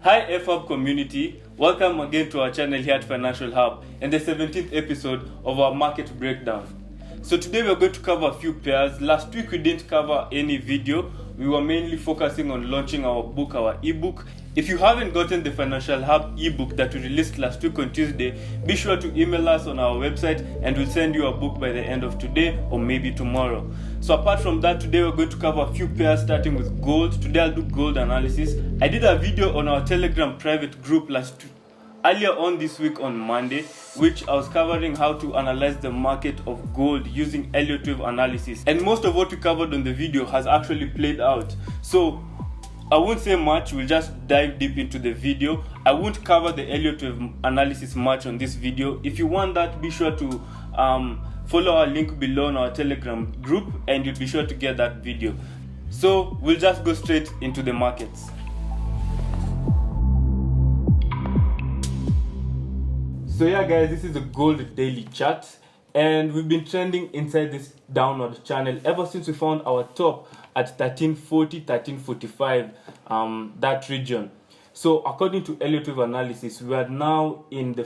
Hi FHub community, welcome again to our channel here at Financial Hub and the 17th episode of our market breakdown. So today we are going to cover a few pairs. Last week we didn't cover any video. We were mainly focusing on launching our book, our ebook. If you haven't gotten the Financial Hub ebook that we released last week on Tuesday, be sure to email us on our website and we'll send you a book by the end of today or maybe tomorrow. So apart from that, today we're going to cover a few pairs starting with gold. Today I'll do gold analysis. I did a video on our Telegram private group earlier on this week on Monday, which I was covering how to analyze the market of gold using Elliott wave analysis. And most of what we covered on the video has actually played out. So I won't say much, we'll just dive deep into the video. I won't cover the Elliott wave analysis much on this video. If you want that, be sure to follow our link below in our Telegram group and you'll be sure to get that video. So we'll just go straight into the markets. So yeah guys, this is a gold daily chart and we've been trending inside this downward channel ever since we found our top at 1340, 1345, that region. So according to Elliott wave analysis, we are now in a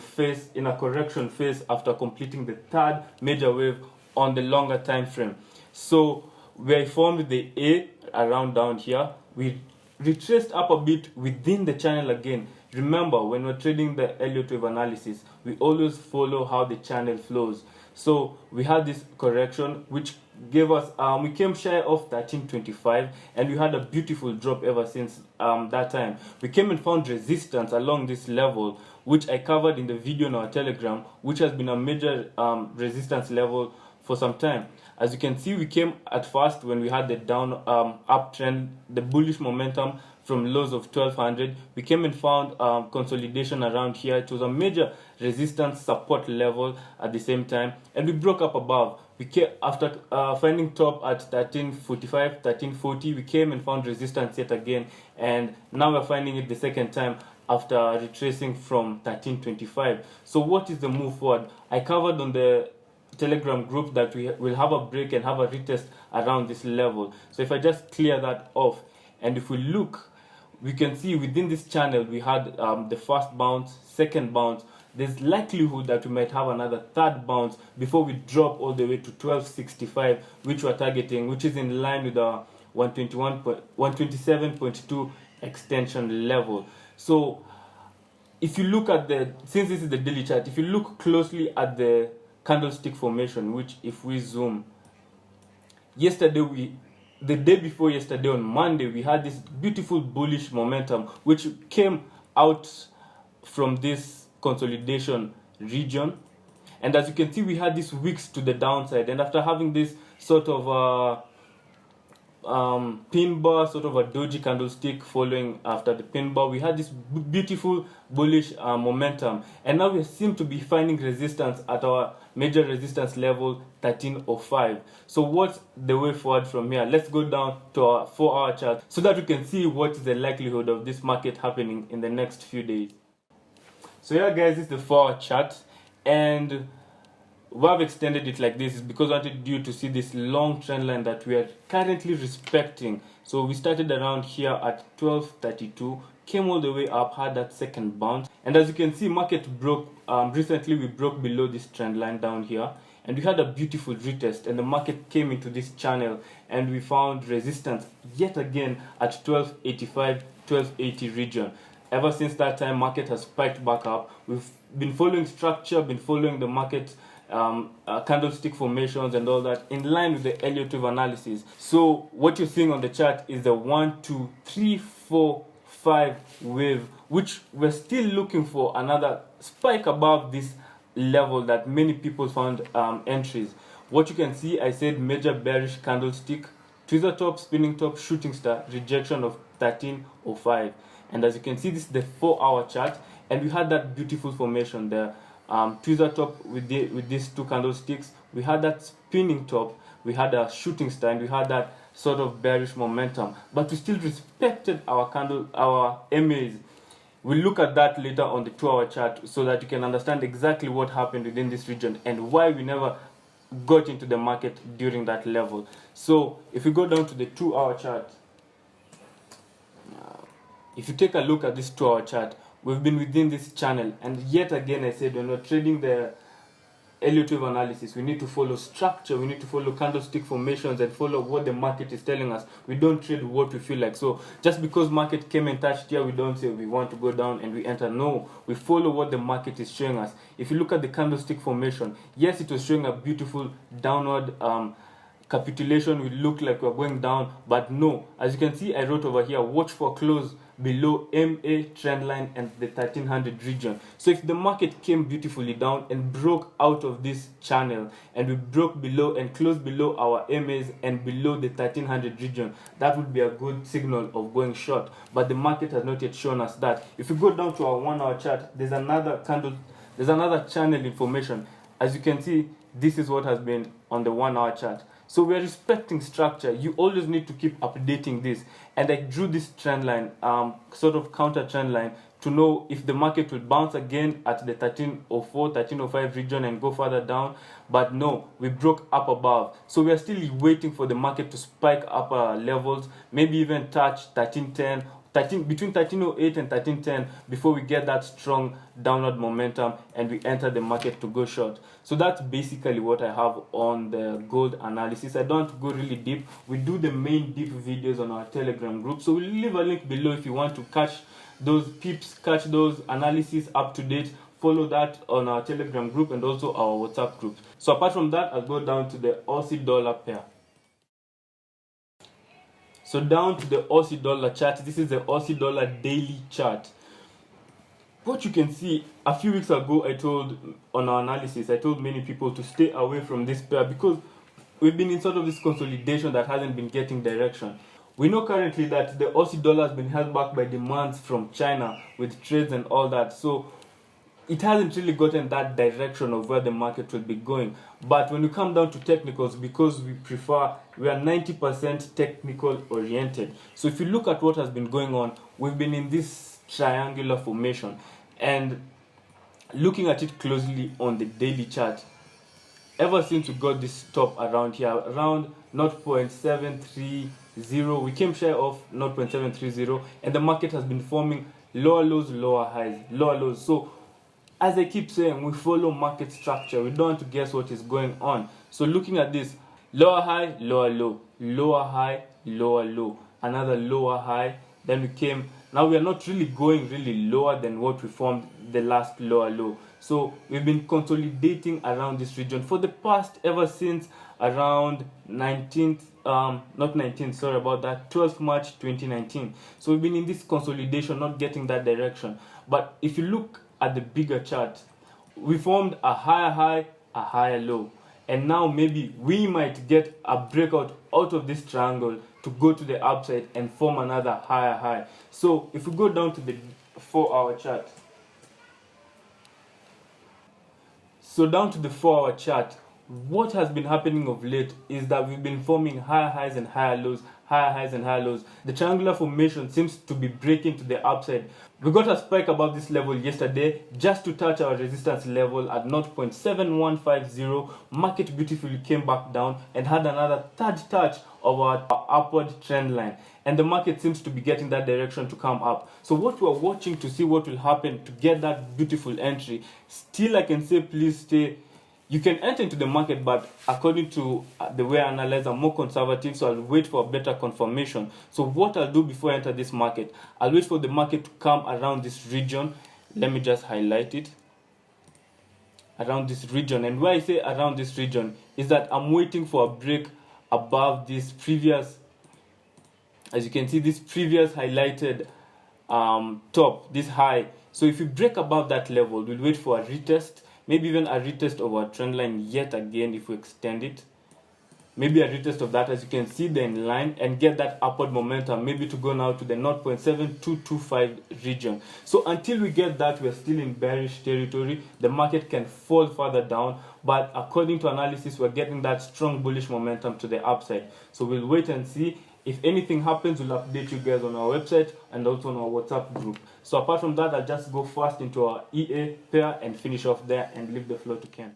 correction phase after completing the third major wave on the longer time frame. So we formed the A around down here. We retraced up a bit within the channel again. Remember, when we're trading the Elliott wave analysis, we always follow how the channel flows. So we had this correction which gave us, we came shy of 1325 and we had a beautiful drop ever since that time. We came and found resistance along this level, which I covered in the video on our Telegram, which has been a major resistance level for some time. As you can see, we came at first when we had the down uptrend, the bullish momentum from lows of 1200. We came and found consolidation around here. It was a major resistance support level at the same time, and we broke up above. We came after finding top at 1345, 1340. We came and found resistance yet again, and now we're finding it the second time after retracing from 1325. So what is the move forward? I covered on the Telegram group that we will have a break and have a retest around this level. So if I just clear that off, and if we look, we can see within this channel we had the first bounce, second bounce. There's likelihood that we might have another third bounce before we drop all the way to 1265, which we're targeting, which is in line with the 127.2 extension level. So if you look at since this is the daily chart, if you look closely at the candlestick formation, which if we zoom, the day before yesterday on Monday, we had this beautiful bullish momentum which came out from this consolidation region, and as you can see we had these wicks to the downside, and after having this sort of pin bar, sort of a doji candlestick following after the pin bar, we had this beautiful bullish momentum, and now we seem to be finding resistance at our major resistance level 1305. So what's the way forward from here? Let's go down to our 4-hour chart so that we can see what is the likelihood of this market happening in the next few days. So yeah guys, this is the 4-hour chart, and why I've extended it like this is because I wanted you to see this long trend line that we are currently respecting. So we started around here at 1232, came all the way up, had that second bounce, and as you can see, market broke recently. We broke below this trend line down here, and we had a beautiful retest, and the market came into this channel and we found resistance yet again at 1285, 1280 region. Ever since that time, market has spiked back up. We've been following structure, been following the market candlestick formations and all that in line with the Elliott wave analysis. So what you're seeing on the chart is the 1, 2, 3, 4, 5 wave, which we're still looking for another spike above this level that many people found entries. What you can see, I said major bearish candlestick, tweezer top, spinning top, shooting star, rejection of 1305. And as you can see, this is the 4-hour chart, and we had that beautiful formation there. Tweezer top with these two candlesticks. We had that spinning top, we had a shooting star, and we had that sort of bearish momentum. But we still respected our MAs. We'll look at that later on the 2-hour chart so that you can understand exactly what happened within this region and why we never got into the market during that level. So if we go down to the 2-hour chart, If you take a look at this 2-hour chart, we've been within this channel, and yet again I said when we're trading the Elliott wave analysis, we need to follow structure, we need to follow candlestick formations and follow what the market is telling us. We don't trade what we feel like. So just because market came and touched here, we don't say we want to go down and we enter. No, we follow what the market is showing us. If you look at the candlestick formation, yes, it was showing a beautiful downward capitulation. We look like we're going down, but no, as you can see, I wrote over here, watch for close below MA trend line and the 1300 region. So if the market came beautifully down and broke out of this channel, and we broke below and closed below our MAs and below the 1300 region, that would be a good signal of going short. But the market has not yet shown us that. If we go down to our 1-hour chart, there's another channel information. As you can see, this is what has been on the 1-hour chart. So we are respecting structure. You always need to keep updating this. And I drew this trend line, sort of counter trend line, to know if the market will bounce again at the 1304, 1305 region and go further down. But no, we broke up above. So we are still waiting for the market to spike upper levels, maybe even touch 1310, between 1308 and 1310 before we get that strong downward momentum and we enter the market to go short. So that's basically what I have on the gold analysis. I don't go really deep. We do the main deep videos on our Telegram group, so we'll leave a link below if you want to catch those peeps, catch those analysis up to date. Follow that on our Telegram group and also our WhatsApp group. So apart from that, I'll go down to the Aussie dollar pair. So down to the Aussie dollar chart. This is the Aussie dollar daily chart. What you can see, a few weeks ago I told on our analysis, I told many people to stay away from this pair because we've been in sort of this consolidation that hasn't been getting direction. We know currently that the Aussie dollar has been held back by demands from China with trades and all that. So it hasn't really gotten that direction of where the market will be going. But when you come down to technicals, because we are 90% technical oriented. So if you look at what has been going on, we've been in this triangular formation, and looking at it closely on the daily chart, ever since we got this top around here, around 0.730, we came shy of 0.730, and the market has been forming lower lows, lower highs, lower lows. So as I keep saying, we follow market structure. We don't want to guess what is going on. So looking at this, lower high, lower low, lower high, lower low, another lower high. Then we came, now we are not really going really lower than what we formed the last lower low. So we've been consolidating around this region for the past, ever since around 12th March 2019. So we've been in this consolidation, not getting that direction. But if you look at the bigger chart, we formed a higher high, a higher low, and now maybe we might get a breakout out of this triangle to go to the upside and form another higher high. So if we go down to the 4-hour chart, what has been happening of late is that we've been forming higher highs and higher lows, higher highs and higher lows. The triangular formation seems to be breaking to the upside. We got a spike above this level yesterday just to touch our resistance level at 0.7150. Market beautifully came back down and had another third touch of our upward trend line, and the market seems to be getting that direction to come up. So what we're watching to see what will happen to get that beautiful entry. Still, I can say please stay. You can enter into the market, but according to the way I analyze, I'm more conservative, so I'll wait for a better confirmation. So what I'll do before I enter this market, I'll wait for the market to come around this region. Let me just highlight it. Around this region. And why I say around this region is that I'm waiting for a break above this previous, as you can see, this previous highlighted top, this high. So if we break above that level, we'll wait for a retest. Maybe even a retest of our trend line yet again if we extend it. Maybe a retest of that, as you can see, then line, and get that upward momentum, maybe to go now to the 0.7225 region. So until we get that, we're still in bearish territory. The market can fall further down, but according to analysis, we're getting that strong bullish momentum to the upside. So we'll wait and see. If anything happens, we'll update you guys on our website and also on our WhatsApp group. So apart from that, I'll just go fast into our EA pair and finish off there and leave the floor to Ken.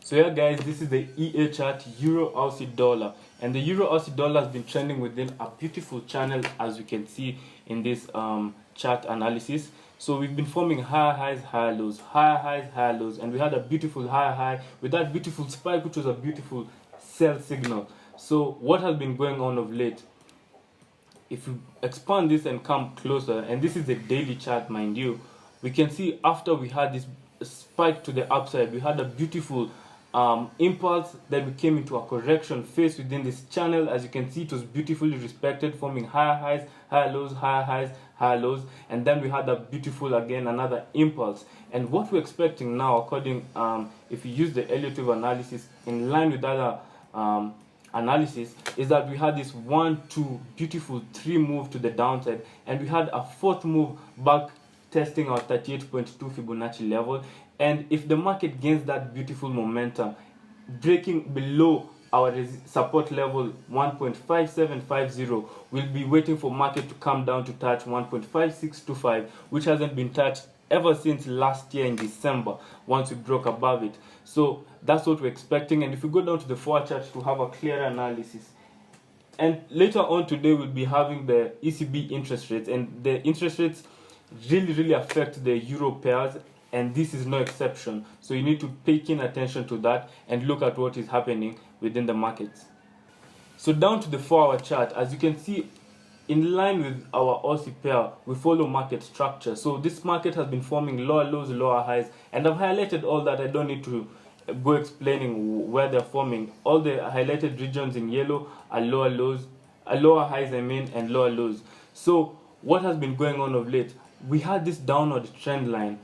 So yeah guys, this is the EA chart, Euro Aussie dollar. And the Euro Aussie dollar has been trending within a beautiful channel, as you can see in this chart analysis. So we've been forming higher highs, higher lows, higher highs, higher lows, and we had a beautiful higher high with that beautiful spike, which was a beautiful sell signal. So what has been going on of late? If you expand this and come closer, and this is the daily chart, mind you, we can see after we had this spike to the upside, we had a beautiful impulse, then we came into a correction phase within this channel. As you can see, it was beautifully respected, forming higher highs, higher lows, higher highs, higher lows, and then we had a beautiful, again, another impulse. And what we're expecting now, according if you use the Elliott wave analysis in line with other analysis, is that we had this 1, 2, beautiful 3 move to the downside, and we had a 4th move back testing our 38.2 Fibonacci level. And if the market gains that beautiful momentum, breaking below our support level 1.5750, we'll be waiting for market to come down to touch 1.5625, which hasn't been touched ever since last year in December, once we broke above it. So that's what we're expecting. And if we go down to the 4 chart to have a clearer analysis, and later on today we'll be having the ECB interest rates, and the interest rates really affect the euro pairs, and this is no exception. So you need to pay keen attention to that and look at what is happening within the markets. So down to the 4-hour chart, as you can see, in line with our Aussie pair, we follow market structure. So this market has been forming lower lows, lower highs, and I've highlighted all that. I don't need to go explaining where they're forming. All the highlighted regions in yellow are lower lows, lower highs, and lower lows. So what has been going on of late? We had this downward trend line,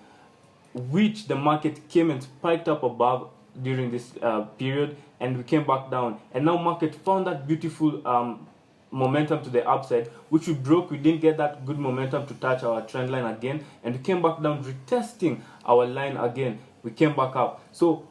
which the market came and spiked up above during this period, and we came back down. And now market found that beautiful momentum to the upside, which we broke. We didn't get that good momentum to touch our trend line again, and we came back down, retesting our line again. We came back up. So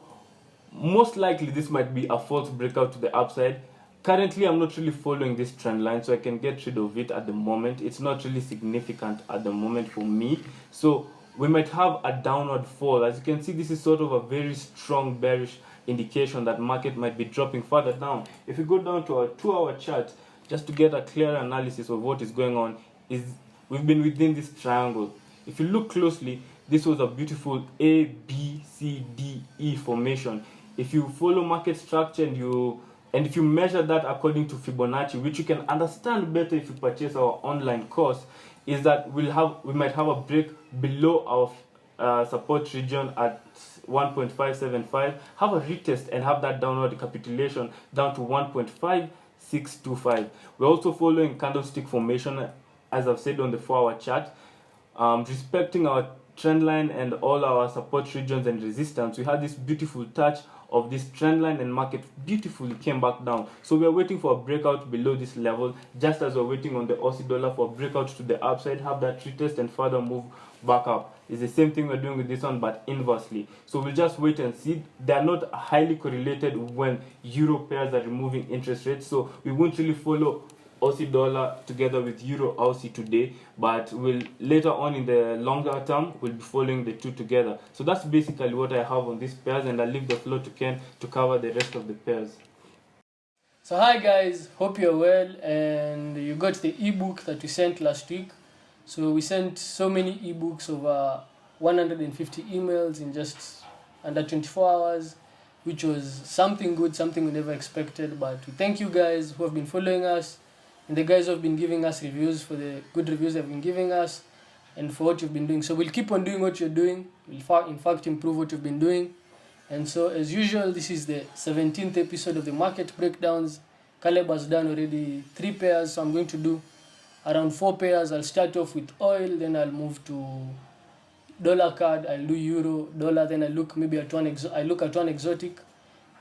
most likely this might be a false breakout to the upside. Currently, I'm not really following this trend line, so I can get rid of it at the moment. It's not really significant at the moment for me. So we might have a downward fall. As you can see, this is sort of a very strong bearish indication that market might be dropping further down. If we go down to our 2-hour chart, just to get a clear analysis of what is going on, is we've been within this triangle. If you look closely, this was a beautiful A, B, C, D, E formation. If you follow market structure and if you measure that according to Fibonacci, which you can understand better if you purchase our online course, is that we might have a break below our support region at 1.575, have a retest and have that downward capitulation down to 1.5625. We're also following candlestick formation, as I've said on the 4-hour chart, respecting our trend line and all our support regions and resistance. We had this beautiful touch of this trend line, and market beautifully came back down. So we are waiting for a breakout below this level, just as we're waiting on the Aussie dollar for a breakout to the upside, have that retest and further move back up. It's the same thing we're doing with this one, but inversely. So we'll just wait and see. They are not highly correlated when euro pairs are removing interest rates, so we won't really follow Aussie dollar together with Euro Aussie today, but we'll later on in the longer term we'll be following the two together. So that's basically what I have on these pairs, and I'll leave the floor to Ken to cover the rest of the pairs. So hi guys, hope you're well and you got the ebook that we sent last week. So we sent so many ebooks, over 150 emails in just under 24 hours, which was something good, something we never expected. But we thank you guys who have been following us, and the guys who have been giving us reviews, for the good reviews they've been giving us, and for what you've been doing. So we'll keep on doing what you're doing. We'll in fact improve what you've been doing. And so as usual, this is the 17th episode of the market breakdowns. Caleb has done already 3 pairs, so I'm going to do around 4 pairs. I'll start off with oil, then I'll move to dollar card, I'll do euro, dollar, then I look at one exotic,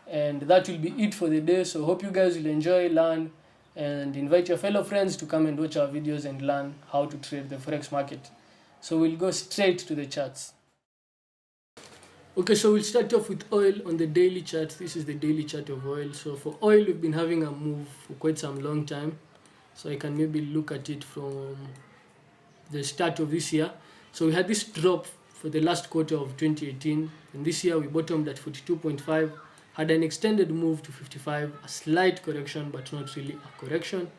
and that will be it for the day. So hope you guys will enjoy, learn, and invite your fellow friends to come and watch our videos and learn how to trade the forex market. So we'll go straight to the charts. Okay, so we'll start off with oil on the daily chart. This is the daily chart of oil. So for oil, we've been having a move for quite some long time. So I can maybe look at it from the start of this year. So we had this drop for the last quarter of 2018, and this year we bottomed at 42.5, had an extended move to 55, a slight correction but not really a correction,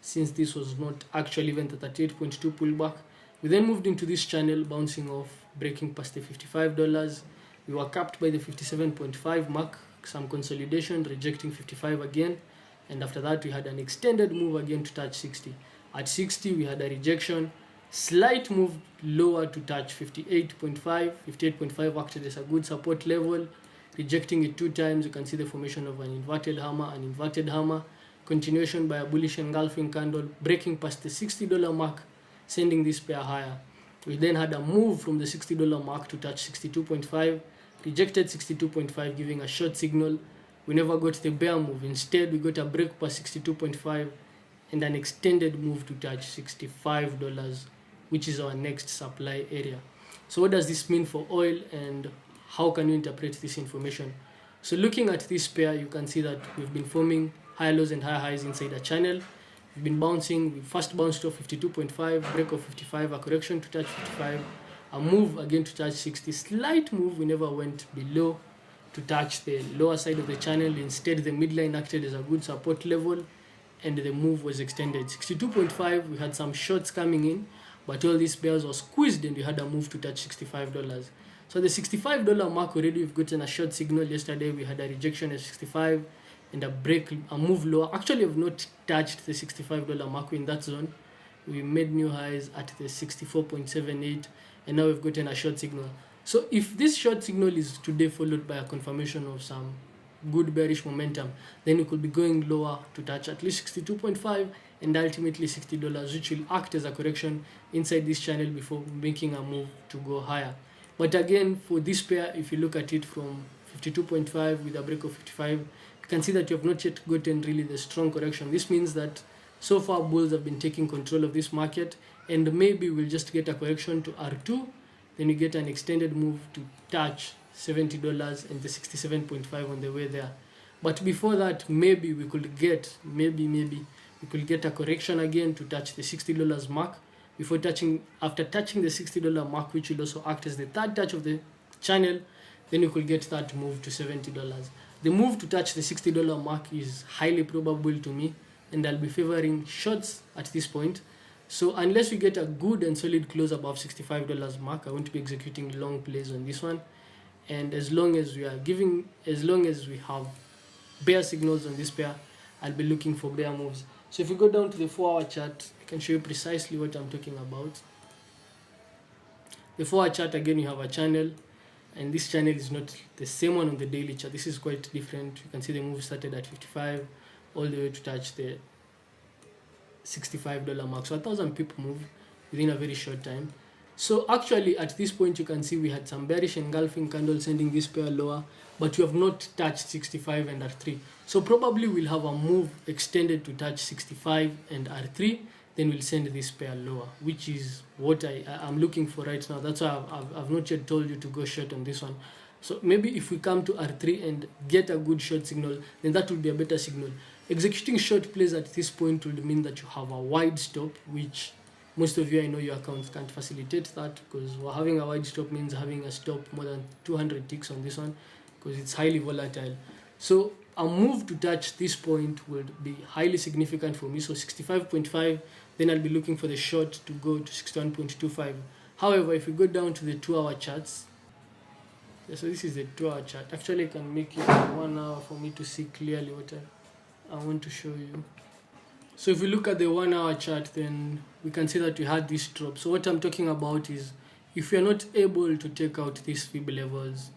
since this was not actually even the 38.2 pullback. We then moved into this channel, bouncing off, breaking past the $55. We were capped by the 57.5 mark, some consolidation, rejecting 55 again, and after that we had an extended move again to touch 60. At 60 we had a rejection, slight move lower to touch 58.5. 58.5 acted as a good support level, rejecting it 2 times. You can see the formation of an inverted hammer, continuation by a bullish engulfing candle, breaking past the $60 mark, sending this pair higher. We then had a move from the $60 mark to touch 62.5, rejected 62.5, giving a short signal. We never got the bear move. Instead, we got a break past 62.5 and an extended move to touch $65, which is our next supply area. So what does this mean for oil, and how can you interpret this information? So looking at this pair, you can see that we've been forming high lows and high highs inside a channel. We've been bouncing. We first bounced off 52.5, break of 55, a correction to touch 55, a move again to touch 60, slight move. We never went below to touch the lower side of the channel. Instead, the midline acted as a good support level and the move was extended. 62.5, we had some shorts coming in, but all these bears were squeezed and we had a move to touch $65. So the $65 mark already, we've gotten a short signal. Yesterday we had a rejection at 65 and a move lower. Actually, we've not touched the $65 mark in that zone. We made new highs at the 64.78 and now we've gotten a short signal. So if this short signal is today followed by a confirmation of some good bearish momentum, then we could be going lower to touch at least 62.5 and ultimately $60, which will act as a correction inside this channel before making a move to go higher. But again, for this pair, if you look at it from 52.5 with a break of 55, you can see that you have not yet gotten really the strong correction. This means that so far bulls have been taking control of this market, and maybe we'll just get a correction to R2, then you get an extended move to touch $70 and the 67.5 on the way there. But before that, maybe we could get a correction again to touch the $60 mark after touching the $60 mark, which will also act as the third touch of the channel. Then you could get that move to $70. The move to touch the $60 mark is highly probable to me, and I'll be favoring shorts at this point. So unless we get a good and solid close above $65 mark, I won't be executing long plays on this one. And as long as we have bear signals on this pair, I'll be looking for bear moves. So if you go down to the 4-hour chart, I can show you precisely what I'm talking about. The 4-hour chart, again, you have a channel, and this channel is not the same one on the daily chart. This is quite different. You can see the move started at 55 all the way to touch the $65 mark. So 1,000 pip move within a very short time. So actually at this point you can see we had some bearish engulfing candles sending this pair lower, but we have not touched 65 and R3. So probably we'll have a move extended to touch 65 and R3, then we'll send this pair lower, which is what I'm looking for right now. That's why I've not yet told you to go short on this one. So maybe if we come to R3 and get a good short signal, then that would be a better signal. Executing short plays at this point would mean that you have a wide stop, which most of you, I know your accounts can't facilitate that, because having a wide stop means having a stop more than 200 ticks on this one, because it's highly volatile. So a move to touch this point would be highly significant for me. So 65.5, then I'll be looking for the short to go to 61.25. However, if we go down to the 2-hour charts, so this is the 2-hour chart. Actually, I can make it 1 hour for me to see clearly what I want to show you. So if we look at the 1-hour chart, then we can see that we had this drop. So what I'm talking about is if you're not able to take out these fib levels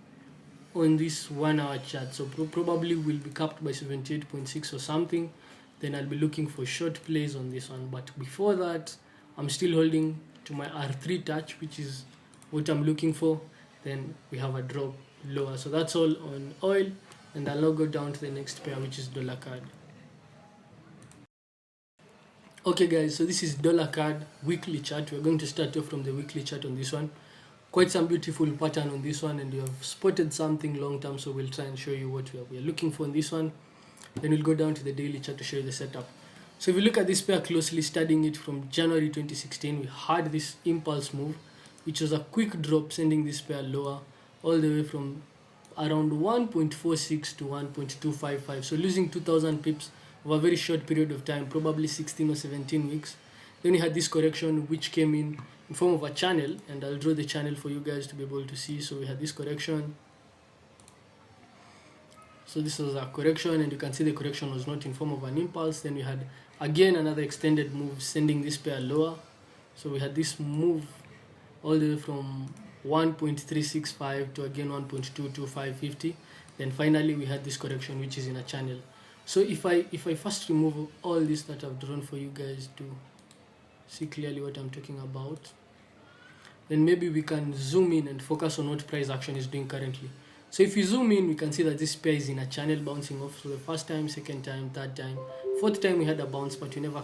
on this 1-hour chart, so probably will be capped by 78.6 or something, then I'll be looking for short plays on this one. But before that, I'm still holding to my R3 touch, which is what I'm looking for. Then we have a drop lower. So that's all on oil, and I'll now go down to the next pair, which is dollar CAD. Okay guys, so this is dollar CAD weekly chart. We're going to start off from the weekly chart on this one. Quite some beautiful pattern on this one, and you have spotted something long term, so we'll try and show you what we are looking for on this one. Then we'll go down to the daily chart to show you the setup. So if you look at this pair closely, studying it from January 2016, we had this impulse move, which was a quick drop sending this pair lower all the way from around 1.46 to 1.255, so losing 2000 pips over a very short period of time, probably 16 or 17 weeks. Then we had this correction which came in form of a channel, and I'll draw the channel for you guys to be able to see. So we had this correction. So this was a correction, and you can see the correction was not in form of an impulse. Then we had again another extended move sending this pair lower. So we had this move all the way from 1.365 to again 1.22550. Then finally we had this correction which is in a channel. So if I first remove all this that I've drawn for you guys to see clearly what I'm talking about, then maybe we can zoom in and focus on what price action is doing currently. So if you zoom in, we can see that this pair is in a channel bouncing off. So the first time, second time, third time, fourth time we had a bounce, but we never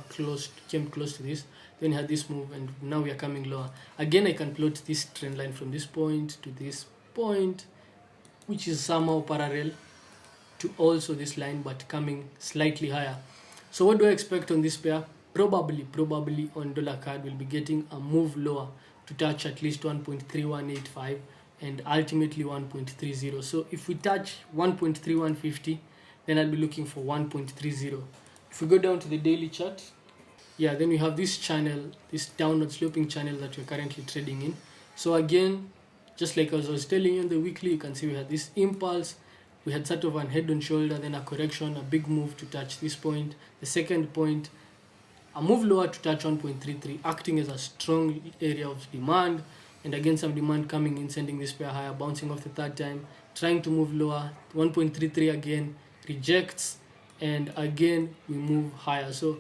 came close to this. Then we had this move, and now we are coming lower. Again, I can plot this trend line from this point to this point, which is somehow parallel to also this line, but coming slightly higher. So what do I expect on this pair? Probably on dollar card, we'll be getting a move lower to touch at least 1.3185 and ultimately 1.30. So if we touch 1.3150, then I'll be looking for 1.30. If we go down to the daily chart, yeah, then we have this channel, this downward sloping channel that we're currently trading in. So again, just like as I was telling you on the weekly, you can see we had this impulse, we had sort of an head and shoulder, then a correction, a big move to touch this point, the second point, a move lower to touch 1.33, acting as a strong area of demand, and again some demand coming in, sending this pair higher, bouncing off the third time, trying to move lower, 1.33 again, rejects, and again we move higher. So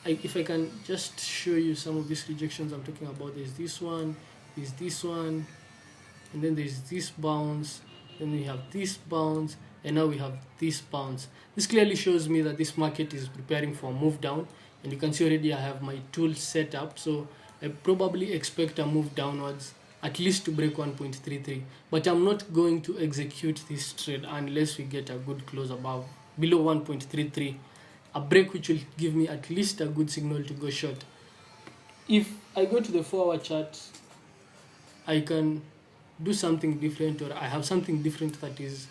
if I can just show you some of these rejections I'm talking about, there's this one, and then there's this bounce, then we have this bounce, and now we have this bounce. This clearly shows me that this market is preparing for a move down, and you can see already I have my tools set up, so I probably expect a move downwards, at least to break 1.33, but I'm not going to execute this trade unless we get a good close below 1.33, a break which will give me at least a good signal to go short. If I go to the 4-hour chart, I can do something different, or I have something different that is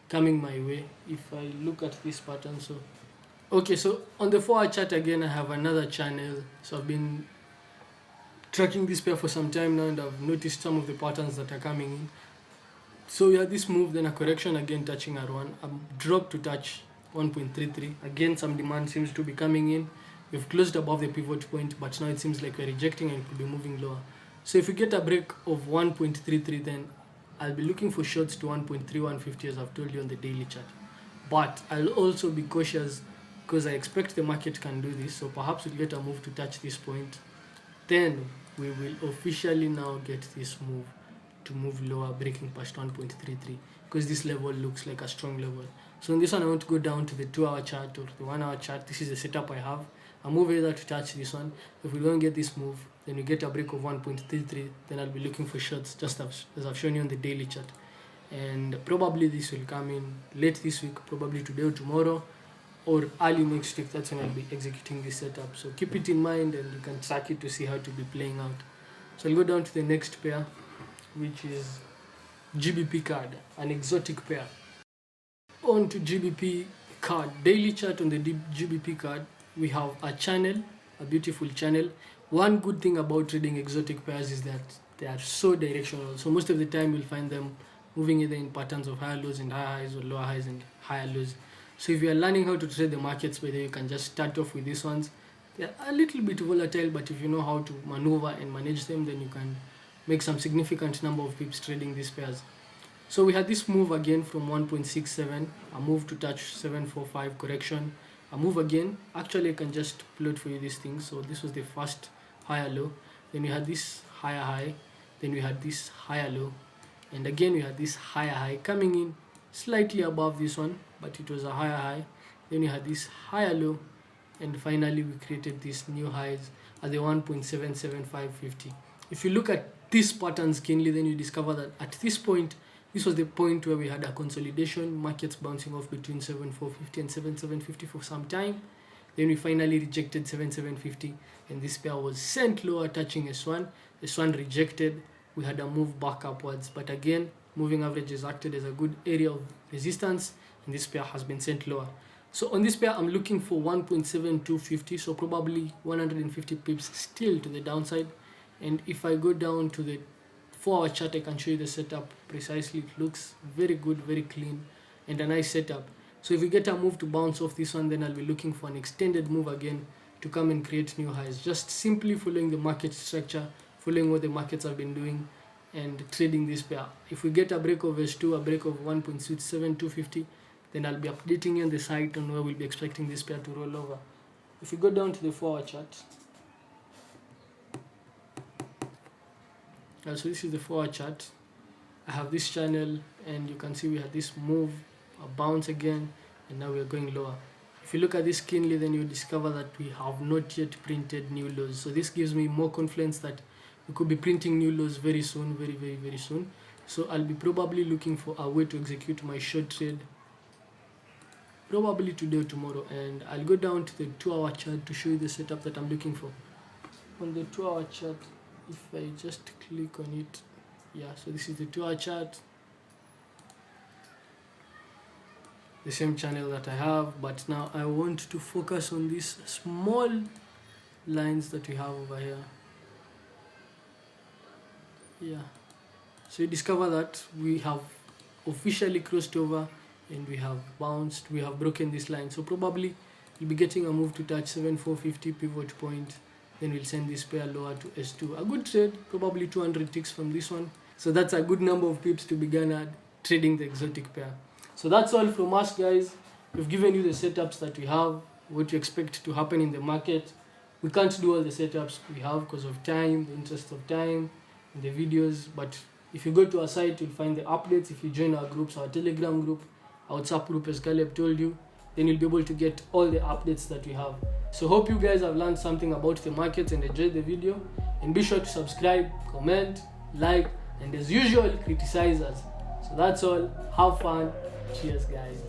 coming my way. If I look at this pattern, so on the 4-hour chart again, I have another channel. So I've been tracking this pair for some time now, and I've noticed some of the patterns that are coming in. So we had this move, then a correction again touching R1, a drop to touch 1.33. Again, some demand seems to be coming in. We've closed above the pivot point, but now it seems like we're rejecting and could be moving lower. So if we get a break of 1.33, then I'll be looking for shorts to 1.3150 as I've told you on the daily chart. But I'll also be cautious because I expect the market can do this. So perhaps we'll get a move to touch this point. Then we will officially now get this move to move lower, breaking past 1.33, because this level looks like a strong level. So in this one, I want to go down to the 2-hour chart or the 1-hour chart. This is the setup I have. I move either to touch this one. If we don't get this move, then we get a break of 1.33, then I'll be looking for shorts, just as I've shown you on the daily chart. And probably this will come in late this week, probably today or tomorrow, or early next week. That's when I'll be executing this setup. So keep it in mind, and you can track it to see how to be playing out. So I'll go down to the next pair, which is GBP card, an exotic pair. On to GBP card, daily chart. On the GBP card, we have a channel, a beautiful channel. One good thing about trading exotic pairs is that they are so directional. So most of the time you'll find them moving either in patterns of higher lows and higher highs, or lower highs and higher lows. So if you are learning how to trade the markets, whether you can just start off with these ones. They're a little bit volatile, but if you know how to maneuver and manage them, then you can make some significant number of pips trading these pairs. So we had this move again from 1.67, a move to touch 745, correction, a move again. Actually, I can just plot for you these things. So this was the first higher low, then we had this higher high, then we had this higher low, and again we had this higher high coming in slightly above this one, but it was a higher high. Then we had this higher low, and finally we created these new highs at the 1.77550. If you look at these patterns keenly, then you discover that at this point, this was the point where we had a consolidation, markets bouncing off between 7,450 and 7,750 for some time. Then we finally rejected 7,750, and this pair was sent lower, touching S1. S1 rejected. We had a move back upwards, but again, moving average has acted as a good area of resistance, and this pair has been sent lower. So on this pair, I'm looking for 1.7250, so probably 150 pips still to the downside. And if I go down to the 4-hour chart, I can show you the setup precisely. It looks very good, very clean, and a nice setup. So if we get a move to bounce off this one, then I'll be looking for an extended move again to come and create new highs. Just simply following the market structure, following what the markets have been doing, and trading this pair. If we get a break of S2, a break of 1.67250, then I'll be updating you on the site on where we'll be expecting this pair to roll over. If we go down to the 4-hour chart, so this is the 4-hour chart. I have this channel, and you can see we had this move, a bounce again, and now we are going lower. If you look at this keenly, then you'll discover that we have not yet printed new lows. So this gives me more confidence that we could be printing new lows very soon, very soon. So I'll be probably looking for a way to execute my short trade, probably today or tomorrow. And I'll go down to the 2-hour chart to show you the setup that I'm looking for. On the 2-hour chart, if I just click on it, yeah, so this is the 2-hour chart. The same channel that I have, but now I want to focus on these small lines that we have over here. Yeah, so you discover that we have officially crossed over, and we have bounced, we have broken this line. So probably we'll be getting a move to touch 7450 pivot point, then we'll send this pair lower to S2. A good trade, probably 200 ticks from this one. So that's a good number of pips to begin at trading the exotic pair. So that's all from us, guys. We've given you the setups that we have, what you expect to happen in the market. We can't do all the setups we have because of time, the interest of time, in the videos. But if you go to our site, you'll find the updates. If you join our groups, our Telegram group, our WhatsApp group, as Caleb told you, then you'll be able to get all the updates that we have. So hope you guys have learned something about the market and enjoyed the video. And be sure to subscribe, comment, like, and as usual, criticize us. So that's all. Have fun. Cheers, guys.